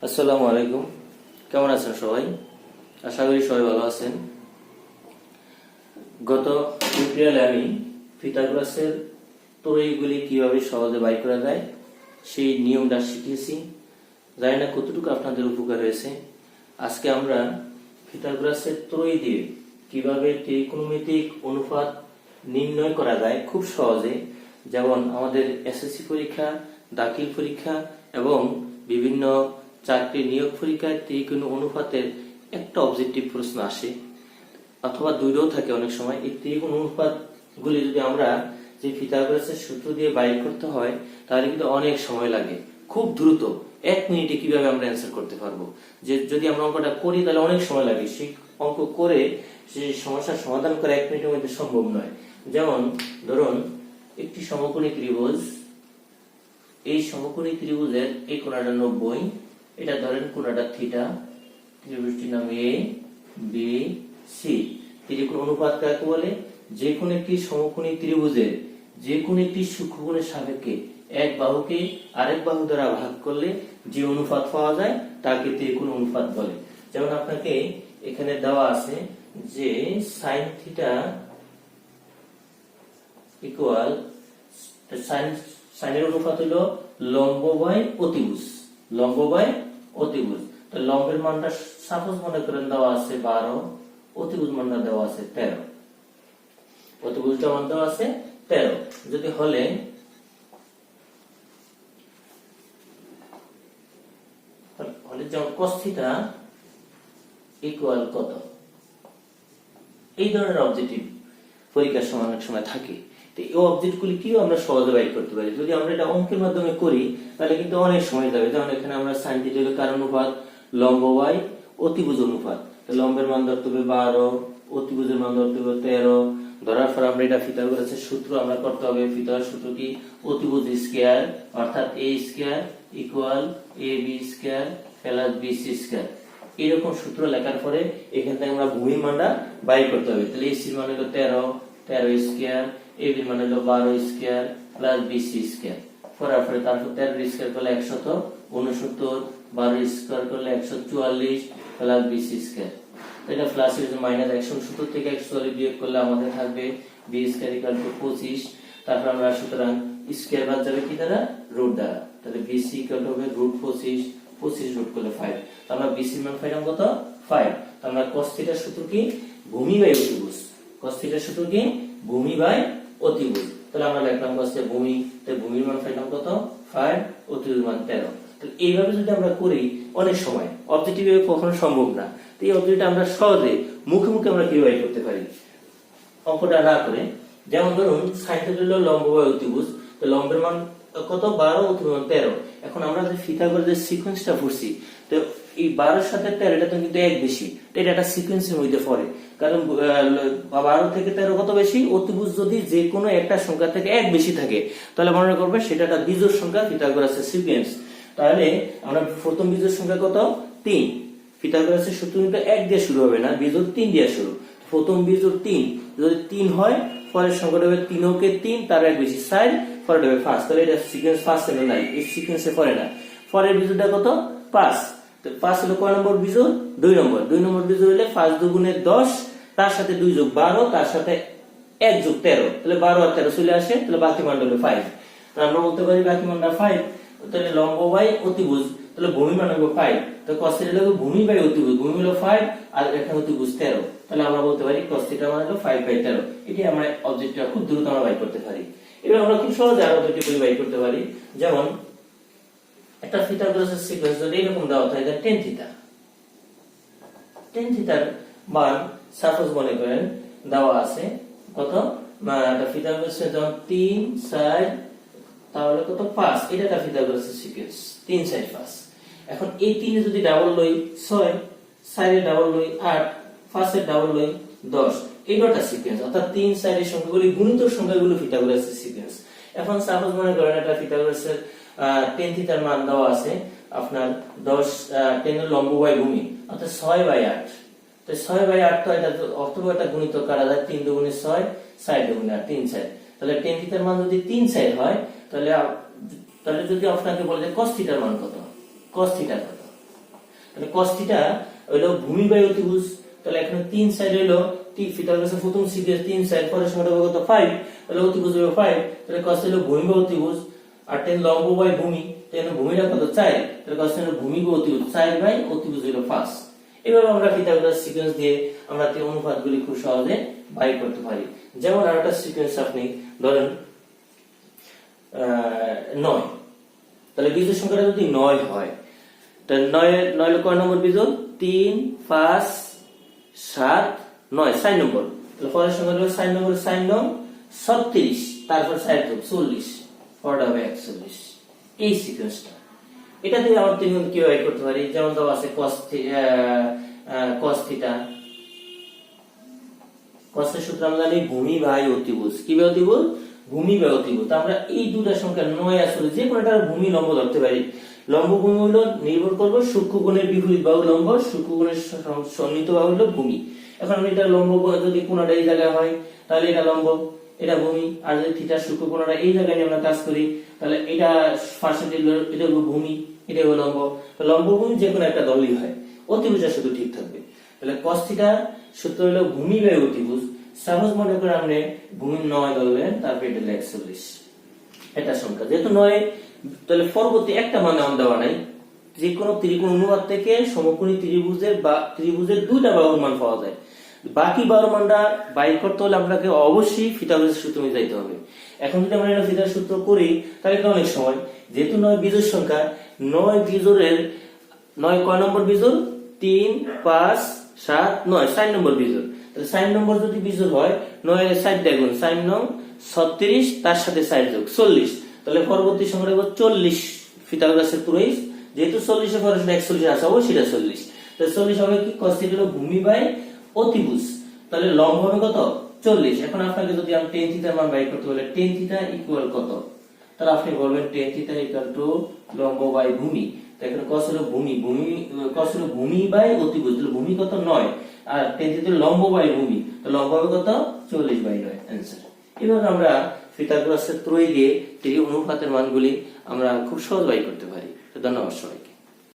আসসালামু আলাইকুম। কেমন আছেন সবাই? আশা করি সবাই ভালো আছেন। গত টিউটোরিয়ালে আমি পিথাগোরাসের ত্রয়ীগুলি কিভাবে সহজে বাই করা যায় সেই নিয়মটা শিখিয়েছি। জানি না কতটুকু আপনাদের উপকার হয়েছে। আজকে আমরা পিথাগোরাসের ত্রয়ী দিয়ে কিভাবে ত্রিকোণমিতিক অনুপাত নির্ণয় করা যায় খুব সহজে, যেমন আমাদের এসএসসি পরীক্ষা, দাখিল পরীক্ষা এবং বিভিন্ন চাকরি নিয়োগ পরীক্ষায় ত্রিকোণ অনুপাতের একটা অবজেক্টিভ প্রশ্ন আসে অথবা দুইটাও থাকে অনেক সময়। এই ত্রিকোণ অনুপাত গুলি যদি আমরা যে পিথাগোরাসের সূত্র দিয়ে বাইর করতে হয় তাহলে কিন্তু অনেক সময় লাগে। খুব দ্রুত 1 মিনিটে কিভাবে আমরা অ্যান্সার করতে পারবো, যে যদি আমরা অঙ্কটা করি তাহলে অনেক সময় লাগে। সেই অঙ্ক করে সেই সমস্যার সমাধান করা 1 মিনিটের মধ্যে সম্ভব নয়। যেমন ধরুন একটি সমকোণী ত্রিভুজ, এই সমকোণী ত্রিভুজের এই কোণাটা 90, এটা ধরেন কোণাটা থিটা, ত্রিভুজটির নাম এ বি সি। ত্রিকোণ অনুপাত কাকে বলে? যে কোনো একটি সমকোণী ত্রিভুজের যে কোনো একটি সূক্ষ্মকোণের সাপেক্ষে এক বাহুকে আরেক বাহু দ্বারা ভাগ করলে যে অনুপাত পাওয়া যায় তাকে ত্রিকোণ অনুপাত বলে। যেমন আপনাকে এখানে দেওয়া আছে যে সাইন থিটা ইকুয়াল সাইনের অনুপাত হলো লম্ব বাই অতিভুজ, লম্ব বাই অতিভুজ। তো লম্বের মানটা সাপোজ মনে করেন দেওয়া আছে 12, অতিভুজ মানটা দেওয়া আছে 13, অতিভুজটা মান দেওয়া আছে 13। যদি হলে যেমন cos থিটা ইকুয়াল কত, এই ধরনের অবজেক্টিভ পরীক্ষার সময় অনেক সময় থাকে। তো এই অবজেক্টগুলি কি আমরা সহজে বাইর করতে পারি? যদি আমরা এটা অঙ্কের মাধ্যমে করি তাহলে কিন্তু অনেক সময় যাবে। যেমন এখানে আমরা সাইন থিটার কার অনুপাত, লম্ব বাই অতিভুজ অনুপাত। তো লম্বের মান ধরতে হবে 12, অতিভুজের মান ধরতে হবে 13। ধরার পর আমরা এটা পিথাগোরাসের সূত্র আমরা করতে হবে। পিথাগোরাস সূত্র কি? অতিভুজ স্কয়ার অর্থাৎ a square equal ab square plus bc square. এরকম সূত্র লেখার পরে এখান থেকে আমরা ভূমির মানটা বাইর করতে হবে। তাহলে ac এর মান হলো 13 স্কয়ার, ab এর মান হলো 12 স্কয়ার প্লাস bc স্কয়ার। করার পরে তারপর 13 স্কয়ার করলে 169, 12 স্কয়ার করলে 144 প্লাস bc স্কয়ার। এটা প্লাস এর মাইনাস 170 থেকে 144 বিয়োগ করলে আমাদের থাকবে b স্কয়ার ইকুয়াল টু 25। তারপর আমরা সুতরাং স্কয়ার বাদ যাবে কি দ্বারা? রুট দ্বারা। তাহলে bc ইকুয়াল টু হবে রুট 25, 25 রুট করলে 5। তো আমরা bc মান পাইলাম কত? 5। তো আমরা cos থিটার সূত্র কি? ভূমি বাই অতিভুজ। cos থিটার সূত্র কি? ভূমি বাই অতিভুজ। তাহলে আমরা লিখলাম cos এর ভূমি, তাই ভূমির মান পাইলাম কত? 5, অতিভুজ মান 13। তাহলে এইভাবে যদি আমরা করি অনেক সময় অবজেক্টিভ ভাবে কখনো সম্ভব না। তো এই অবজেক্টটা আমরা সহজে মুখে মুখে আমরা কিভাবে করতে পারি অঙ্কটা না করে। যেমন ধরুন সাইন থিটা হলো লম্ব বাই অতিভুজ, তো লম্বের মান কত? 12, অতিভুজ মান 13। এখন আমরা যে পিথাগোরাসের সিকোয়েন্সটা পড়ছি, তো এই 12 এর সাথে 13 এটা তো কিন্তু এক বেশি, তো এটা একটা সিকোয়েন্সের মধ্যে পড়ে। কারণ 12 থেকে 13 কত বেশি? অতিভুজ যদি যে কোনো একটা সংখ্যা থেকে এক বেশি থাকে তাহলে মনে করবে সেটা একটা বিজোড় সংখ্যা, পিথাগোরাসের সিকোয়েন্স। তাহলে আমরা প্রথম বিজোড় সংখ্যা কত? 3। পিথাগোরাসের সূত্র কিন্তু 1 দিয়ে শুরু হবে না, বিজোড় 3 দিয়ে শুরু। প্রথম বিজোড় 3, যদি 3 হয় পরের সংখ্যাটা হবে 3 কে 3 তার এক বেশি 4, পরেরটা হবে 5। তাহলে এটা সিকোয়েন্স ফার্স্ট এর নাই, এই সিকোয়েন্সে পড়ে না। পরের বিজোড়টা কত? 5। তো 5 হলো কয় নম্বর বিজোড়? 2 নম্বর। 2 নম্বর বিজোড় হলে 5 দুগুণে 10, তার সাথে 2 যোগ 12, তার সাথে 1 যোগ 13, তাহলে 12 আর 13 চলে আসে। তাহলে বাকি মান হলো 5। তাহলে আমরা বলতে পারি বাকি মানটা 5। তাহলে লম্ব বাই অতিভুজ, তাহলে ভূমি মান হবে 5। তো cos থিটা হলো ভূমি বাই অতিভুজ, ভূমি হলো 5 আর এখানে অতিভুজ 13। তাহলে আমরা বলতে পারি cos থিটা মান হলো 5/13। এটি আমরা অবজেক্টটা খুব দ্রুত আমরা বাই করতে পারি। এবার আমরা খুব সহজে আরো অবজেক্টিভ বাই করতে পারি। যেমন একটা পিথাগোরাসের সিকোয়েন্স যদি এরকম দেওয়া থাকে, tan থিটা, tan থিটার মান সাপোজ মনে করেন দেওয়া আছে কত? একটা পিথাগোরাসের যেমন 3, 4 তাহলে কত? 5। এটা একটা পিথাগোরাসের সিকোয়েন্স 3, 4, 5। এখন এই 3 এ যদি ডাবল লই 6, 4 এর ডাবল লই 8, 5 এর ডাবল লই 10, এইটা সিকোয়েন্স। অর্থাৎ 3, 4 এর সংখ্যাগুলি গুণিত সংখ্যাগুলো পিথাগোরাসের সিকোয়েন্স। এখন সাপোজ মনে করেন একটা পিথাগোরাসের tan থিটার মান দেওয়া আছে আপনার 10, 10 এর লম্ব বাই ভূমি অর্থাৎ 6/8। তো 6/8 তো এটা অথবা একটা গুণিতক করা যায়, 3 দুগুণে 6, 4 দুগুণে 8, 3, 4। তাহলে tan থিটার মান যদি 3, 4 হয় তাহলে যদি আপনাকে বলে যে cos থিটার মান কত? cos থিটা কত? তাহলে cos থিটা হলো ভূমি বাই অতিভুজ। তাহলে এখানে 3 সাইড হলো পিথাগোরাসের প্রথম সিরিজ 3 সাইড, পরের সংখ্যাটা কত 5, তাহলে অতিভুজ হবে 5। তাহলে cos হলো ভূমি বাই অতিভুজ, আর 10 লম্ব বাই ভূমি, তাহলে ভূমিটা কত 4, তাহলে cos হলো ভূমি বাই অতিভুজ, 4 বাই অতিভুজ হলো 5। এভাবে আমরা পিথাগোরাস সিকোয়েন্স দিয়ে আমরা এই অনুপাতগুলি খুব সহজে বাই করতে পারি। যেমন আরেকটা সিকোয়েন্স আপনি ধরেন 9, তাহলে বিজোড় সংখ্যাটা যদি 9 হয়, তাহলে 9 কয় নম্বর বিজোড়? 3 5 7 9, 4 নম্বর। তাহলে পরের সংখ্যা হলো 4 নম্বর, 4 9 36, তারপর 4 যোগ 40, পরেরটা হবে 41। এই সিকোয়েন্সটা এটা দিয়ে আমরা ত্রিকোণ কিভাবে করতে পারি? যেমন তো আছে cos থিটা, cos এর সূত্র আমরা জানি ভূমি বাই অতিভুজ। কি বাই অতিভুজ? ভূমি বাই অতিভুজ। আমরা এই দুটো সংখ্যা 9 আসলে যে কোনটা ভূমি লম্ব ধরতে পারি। লম্ব ভূমি হলো নির্ভর করবে সূক্ষ্মকোণের বিপরীত বাহু লম্ব, সূক্ষ্মকোণের সন্নিহিত বাহু হলো ভূমি। এখন আমি এটা লম্ব যদি কোণটা এই জায়গায় হয় তাহলে এটা লম্ব, এটা ভূমি। আর যদি থিটা সূক্ষ্মকোণটা এই জায়গায় নিয়ে আমরা কাজ করি তাহলে এটা পাশে এটা হলো ভূমি, এটা হলো লম্ব। তো লম্ব ভূমি যে কোনো একটা দলই হয়, অতিভুজটা শুধু ঠিক থাকবে। তাহলে cos থিটা সূত্র হলো ভূমি বাই অতিভুজ। সাপোজ মনে করে আপনি ভূমি 9 ধরলেন, তারপর এটা 41, এটা সংখ্যা যেহেতু 9, তাহলে পরবর্তী একটা মান আমার দেওয়া নাই। যে কোনো ত্রিকোণ অনুপাত থেকে সমকোণী ত্রিভুজের বা ত্রিভুজের দুইটা বাহুর মান পাওয়া যায়। বাকি বাহুর মানটা বাইর করতে হলে আপনাকে অবশ্যই পিথাগোরাসের সূত্র অনুযায়ী যাইতে হবে। এখন যদি আমরা এটা পিথাগোরাসের সূত্র করি তাহলে এটা অনেক সময়, যেহেতু 9 বিজোড় সংখ্যা, 9 বিজোড়ের 9 কয় নম্বর বিজোড়? 3 5 7 9, 4 নম্বর বিজোড়। তাহলে 4 নম্বর যদি বিজোড় হয়, 9 এর 4 গুণ 4 9 36, তার সাথে 4 যোগ 40, তাহলে পরবর্তী সংখ্যাটা হবে 40 পিথাগোরাসের প্রয়োগ। যেহেতু 40 এর পরে 41 আসে, অবশ্যই এটা 40। তাহলে 40 হবে কি? cos থিটা হলো ভূমি বাই অতিভুজ, তাহলে লম্ব হবে কত? 40। এখন আপনাকে যদি আমি tan থিটার মান বের করতে বলে, tan থিটা ইকুয়াল কত? তাহলে আপনি বলবেন tan থিটা ইকুয়াল টু লম্ব বাই ভূমি। তো এখানে cos হলো ভূমি, cos হলো ভূমি বাই অতিভুজ, তাহলে ভূমি কত? 9, আর tan থিটা লম্ব বাই ভূমি, তো লম্ব হবে কত? 40/9, आंसर। এভাবে আমরা পিথাগোরাসের প্রয়োগে এই অনুপাতের মানগুলি আমরা খুব সহজ বাই করতে পারি। ধন্যবাদ সবাই।